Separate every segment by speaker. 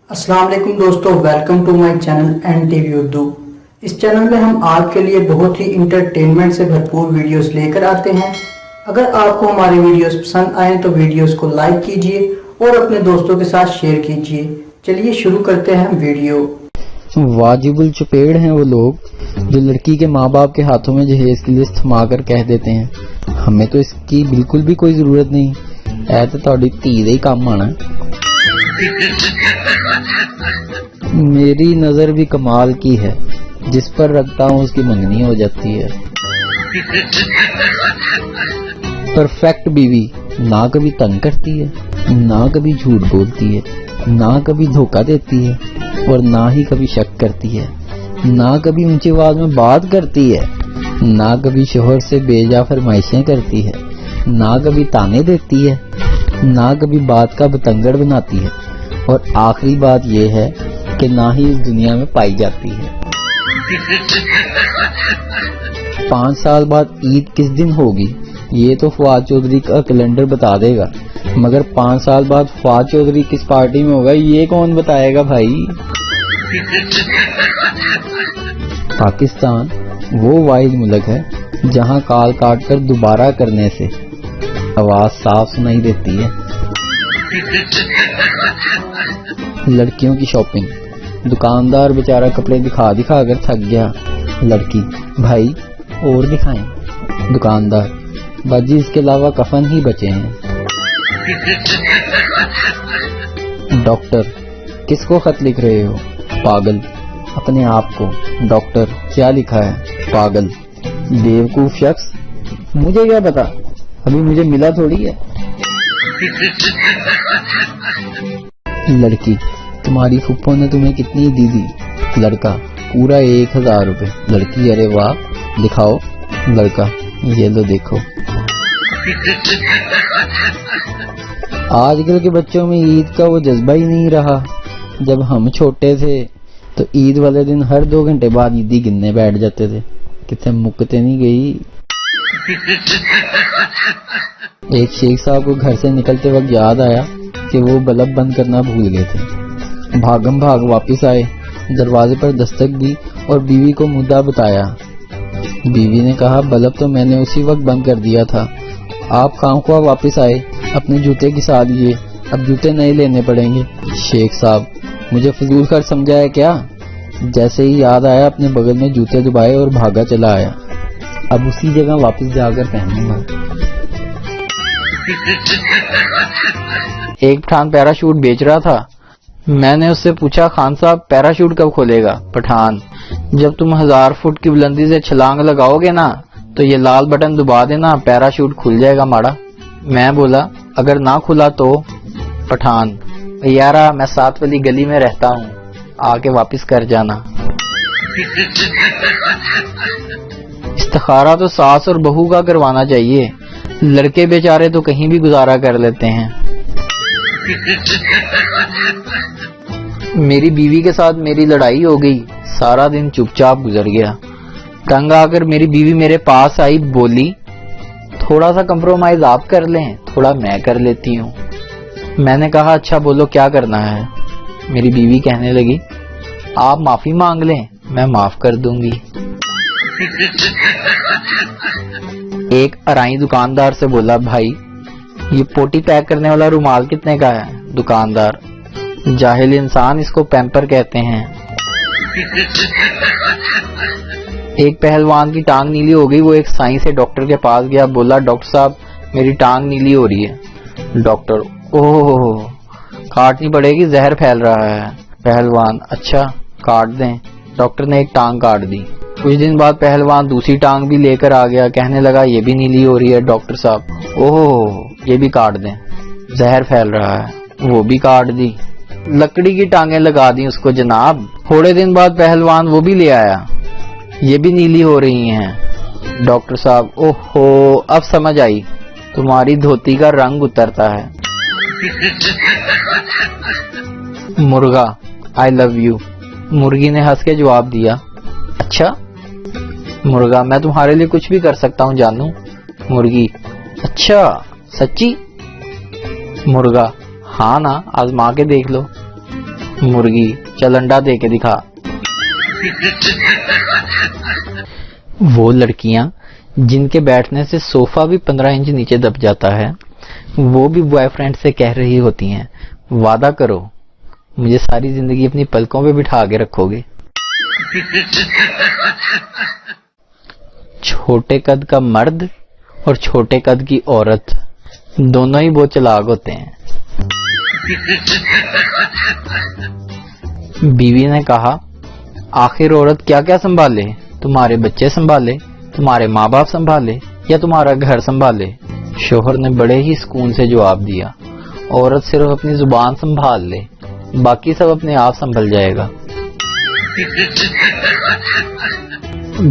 Speaker 1: अस्सलाम वालेकुम दोस्तों, welcome to my channel NTV Urdu. इस चैनल में हम आपके लिए बहुत ही इंटरटेनमेंट से भरपूर वीडियोस लेकर आते हैं। अगर आपको हमारे वीडियोस पसंद आए तो वीडियोस को लाइक कीजिए और अपने दोस्तों के साथ शेयर कीजिए। चलिए शुरू करते हैं वीडियो।
Speaker 2: वाजिबुल चुपेड़ हैं वो लोग जो लड़की के माँ बाप के हाथों में जहेज की लिस्ट थमा कर कह देते हैं हमें तो इसकी बिल्कुल भी कोई जरूरत नहीं, ऐ तो ਤੁਹਾਡੀ ਧੀ ਦਾ ਹੀ ਕੰਮ आना। मेरी नजर भी कमाल की है, जिस पर रखता हूँ उसकी मंगनी हो जाती है। परफेक्ट बीवी ना कभी तंग करती है, ना कभी झूठ बोलती है, ना कभी धोखा देती है और ना ही कभी शक करती है, ना कभी ऊंची आवाज में बात करती है, ना कभी शोहर से बेजा फरमाइशें करती है, ना कभी ताने देती है, ना कभी बात का बतंगड़ बनाती है और आखिरी बात यह है कि ना ही इस दुनिया में पाई जाती है। 5 साल बाद ईद किस दिन होगी ये तो फवाद चौधरी का कैलेंडर बता देगा, मगर 5 साल बाद फवाद चौधरी किस पार्टी में होगा ये कौन बताएगा भाई। पाकिस्तान वो वाहिद मुल्क है जहां कॉल काट कर दोबारा करने से आवाज साफ सुनाई देती है। लड़कियों की शॉपिंग, दुकानदार बेचारा कपड़े दिखा दिखा कर थक गया। लड़की, भाई और दिखाएं। दुकानदार, बाजी इसके अलावा कफन ही बचे हैं। डॉक्टर, किसको खत लिख रहे हो? पागल, अपने आप को। डॉक्टर, क्या लिखा है? पागल, बेवकूफ शख्स, मुझे क्या पता, अभी मुझे मिला थोड़ी है। लड़की, तुम्हारी फुप्पो ने तुम्हें कितनी दी दी? लड़का, पूरा 1000 रुपए। लड़की, अरे वाह, दिखाओ। लड़का, ये लो देखो। आजकल के बच्चों में ईद का वो जज्बा ही नहीं रहा। जब हम छोटे थे तो ईद वाले दिन हर 2 घंटे बाद ईदी गिनने बैठ जाते थे, कितने मुक्कते नहीं गई। एक शेख साहब को घर से निकलते वक्त याद आया कि वो बल्ब बंद करना भूल गए थे। भागम भाग वापस आए, दरवाजे पर दस्तक दी और बीवी को मुद्दा बताया। बीवी ने कहा, बल्ब तो मैंने उसी वक्त बंद कर दिया था। आप खामख्वाह वापस आए, अपने जूते घिसा लिए, अब जूते नए लेने पड़ेंगे। शेख साहब, मुझे फजूल खर्च समझा है क्या? जैसे ही याद आया अपने बगल में जूते दबाए और भागा चला आया। अब उसी जगह वापस जाकर पहनूंगा। एक पठान पैराशूट बेच रहा था। मैंने उससे पूछा, खान साहब पैराशूट कब खोलेगा? पठान, जब तुम 1000 फुट की बुलंदी से छलांग लगाओगे ना तो ये लाल बटन दबा देना, पैराशूट खुल जाएगा माड़ा। मैं बोला, अगर ना खुला तो? पठान, यारा मैं 7 वाली गली में रहता हूँ, आके वापस कर जाना। इस्तिखारा तो सास और बहू का करवाना चाहिए, लड़के बेचारे तो कहीं भी गुजारा कर लेते हैं। मेरी बीवी के साथ मेरी लड़ाई हो गई, सारा दिन चुपचाप गुजर गया। तंग आकर मेरी बीवी मेरे पास आई, बोली, थोड़ा सा कंप्रोमाइज आप कर लें, थोड़ा मैं कर लेती हूँ। मैंने कहा, अच्छा बोलो क्या करना है? मेरी बीवी कहने लगी, आप माफी मांग लें, मैं माफ कर दूंगी। एक अराई दुकानदार से बोला, भाई ये पोटी पैक करने वाला रुमाल कितने का है? दुकानदार, जाहिल इंसान, इसको पैम्पर कहते हैं। एक पहलवान की टांग नीली हो गई, वो एक साईं से डॉक्टर के पास गया, बोला, डॉक्टर साहब मेरी टांग नीली हो रही है। डॉक्टर, ओह काटनी पड़ेगी, जहर फैल रहा है। पहलवान, अच्छा काट दें। डॉक्टर ने एक टांग काट दी। कुछ दिन बाद पहलवान दूसरी टांग भी लेकर आ गया, कहने लगा, ये भी नीली हो रही है डॉक्टर साहब। ओह ये भी काट दें, जहर फैल रहा है। वो भी काट दी। लकड़ी की टांगें लगा दी उसको जनाब। थोड़े दिन बाद पहलवान वो भी ले आया, ये भी नीली हो रही हैं। डॉक्टर साहब, ओहो अब समझ आई, तुम्हारी धोती का रंग उतरता है। मुर्गा, आई लव यू। मुर्गी ने हंस के जवाब दिया, अच्छा। मुर्गा, मैं तुम्हारे लिए कुछ भी कर सकता हूँ जानू। मुर्गी, अच्छा सच्ची? मुर्गा, हाँ ना, आजमा के देख लो। मुर्गी चल अंडा दे के दिखा। वो लड़कियां जिनके बैठने से सोफा भी 15 इंच नीचे दब जाता है, वो भी बॉयफ्रेंड से कह रही होती हैं, वादा करो मुझे सारी जिंदगी अपनी पलकों पे बिठा के रखोगे। छोटे कद का मर्द और छोटे कद की औरत दोनों ही बहुत चालाक होते हैं। बीवी ने कहा, आखिर औरत क्या क्या संभाले, तुम्हारे बच्चे संभाले, तुम्हारे माँ बाप संभाले या तुम्हारा घर संभाले। शोहर ने बड़े ही सुकून से जवाब दिया, औरत सिर्फ अपनी जुबान संभाल ले, बाकी सब अपने आप संभल जाएगा।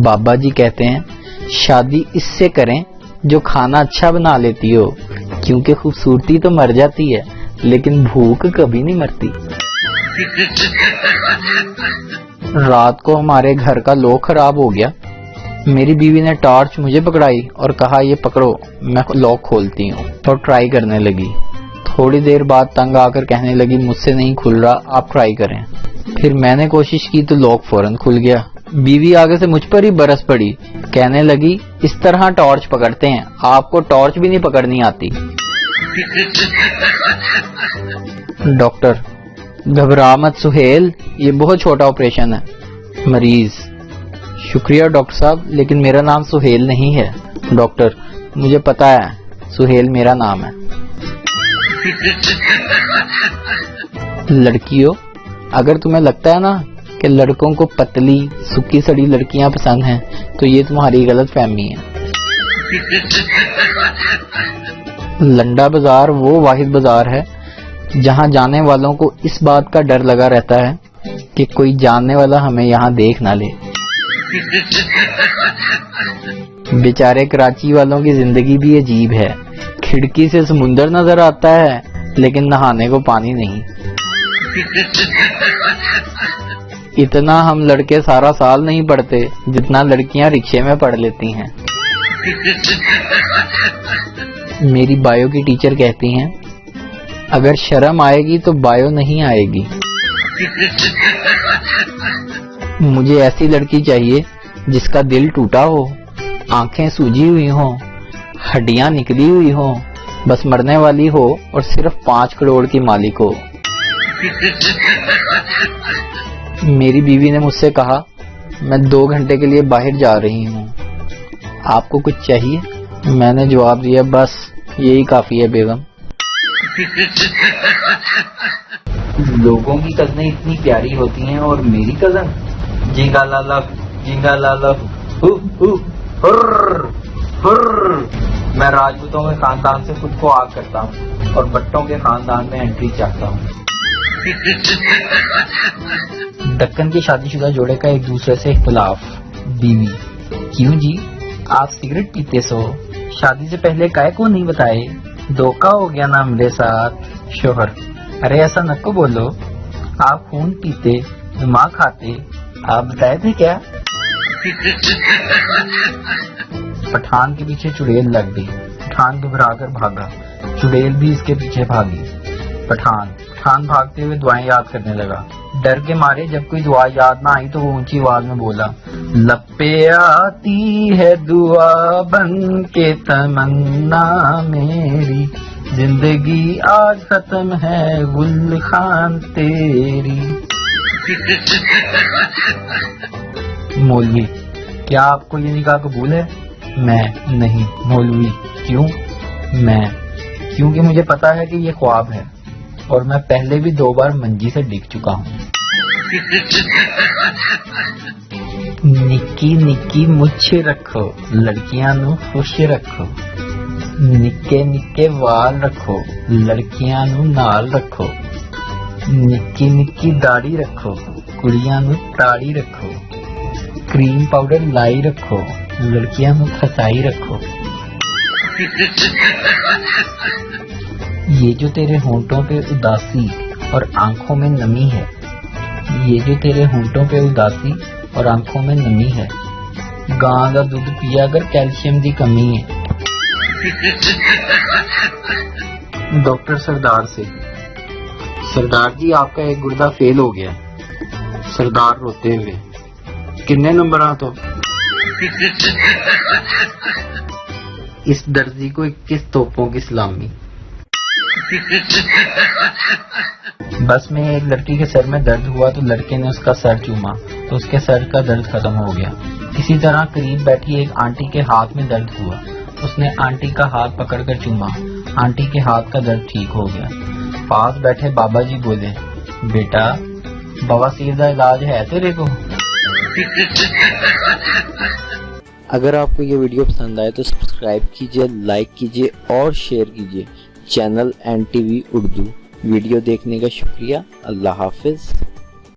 Speaker 2: बाबा जी कहते हैं, शादी इससे करें जो खाना अच्छा बना लेती हो, क्योंकि खूबसूरती तो मर जाती है लेकिन भूख कभी नहीं मरती। रात को हमारे घर का लॉक खराब हो गया। मेरी बीवी ने टॉर्च मुझे पकड़ाई और कहा, ये पकड़ो, मैं लॉक खोलती हूँ, तो ट्राई करने लगी। थोड़ी देर बाद तंग आकर कहने लगी, मुझसे नहीं खुल रहा, आप ट्राई करें। फिर मैंने कोशिश की तो लॉक फौरन खुल गया। बीवी आगे से मुझ पर ही बरस पड़ी, कहने लगी, इस तरह टॉर्च पकड़ते हैं, आपको टॉर्च भी नहीं पकड़नी आती। डॉक्टर, घबरा मत सुहेल, ये बहुत छोटा ऑपरेशन है। मरीज, शुक्रिया डॉक्टर साहब, लेकिन मेरा नाम सुहेल नहीं है। डॉक्टर, मुझे पता है, सुहेल मेरा नाम है। लड़कियों, अगर तुम्हें लगता है ना कि लड़कों को पतली सूखी सड़ी लड़कियां पसंद हैं, तो ये तुम्हारी गलत फहमी है। लंडा बाजार वो वाहिद बाजार है जहां जाने वालों को इस बात का डर लगा रहता है कि कोई जानने वाला हमें यहाँ देख ना ले। बेचारे कराची वालों की जिंदगी भी अजीब है, खिड़की से समुंदर नजर आता है लेकिन नहाने को पानी नहीं। इतना हम लड़के सारा साल नहीं पढ़ते जितना लड़कियां रिक्शे में पढ़ लेती हैं। मेरी बायो की टीचर कहती हैं, अगर शर्म आएगी तो बायो नहीं आएगी। मुझे ऐसी लड़की चाहिए जिसका दिल टूटा हो, आंखें सूजी हुई हो, हड्डियां निकली हुई हो, बस मरने वाली हो और सिर्फ 5 करोड़ की मालिक हो। मेरी बीवी ने मुझसे कहा, मैं 2 घंटे के लिए बाहर जा रही हूँ, आपको कुछ चाहिए? मैंने जवाब दिया, बस यही काफी है बेगम। लोगों की कज़नें इतनी प्यारी होती हैं और मेरी कज़न जिंगा लाला हु हुर्र हुर्र। मैं राजपूतों के खानदान से खुद को आग करता हूँ और भट्टों के खानदान में एंट्री चाहता हूँ। दक्कन के शादीशुदा जोड़े का एक दूसरे से इख्तिलाफ। बीवी, क्यों जी, आप सिगरेट पीते सो, शादी से पहले काय को नहीं बताए, धोखा हो गया ना मेरे साथ। शोहर, अरे ऐसा नको बोलो, आप खून पीते, दिमाग खाते, आप बताए थे क्या? पठान के पीछे चुड़ैल लग गई, पठान घबरा कर भागा, चुड़ैल भी इसके पीछे भागी। पठान भागते हुए दुआएं याद करने लगा। डर के मारे जब कोई दुआ याद ना आई तो वो ऊंची आवाज में बोला, लब पे आती है दुआ बन के तमन्ना मेरी, जिंदगी आज खत्म है गुल खान तेरी। मौलवी, क्या आपको ये निकाह कबूल है? मैं, नहीं। मौलवी, क्यों? मैं, क्योंकि मुझे पता है कि ये ख्वाब है और मैं पहले भी 2 बार मंजी से डिग चुका हूँ। निक्की निक्की मुझे रखो, लड़कियां नू खुश रखो, निक्के निक्के वाल रखो, लड़कियां नू नाल रखो, निक्की निक्की दाढ़ी रखो, कुड़ियां नू ताड़ी रखो, क्रीम पाउडर लाई रखो, लड़कियां नू खसाई रखो। ये जो तेरे होंठों पे उदासी और आंखों में नमी है, ये जो तेरे होंठों पे उदासी और आंखों में नमी है, गां दा दूध पिया अगर कैल्शियम दी कमी है। डॉक्टर सरदार से, सरदार जी आपका एक गुर्दा फेल हो गया। सरदार रोते हुए, कितने नंबर आ तो? इस दर्जी को 21 तोपों की सलामी। बस में एक लड़की के सर में दर्द हुआ तो लड़के ने उसका सर चूमा तो उसके सर का दर्द खत्म हो गया। इसी तरह करीब बैठी एक आंटी के हाथ में दर्द हुआ, उसने आंटी का हाथ पकड़कर चूमा, आंटी के हाथ का दर्द ठीक हो गया। पास बैठे बाबा जी बोले, बेटा बवासीर का इलाज है तेरे को?
Speaker 3: अगर आपको ये वीडियो पसंद आए तो सब्सक्राइब कीजिए, लाइक कीजिए और शेयर कीजिए चैनल NTV उर्दू। वीडियो देखने का शुक्रिया। अल्लाह हाफिज।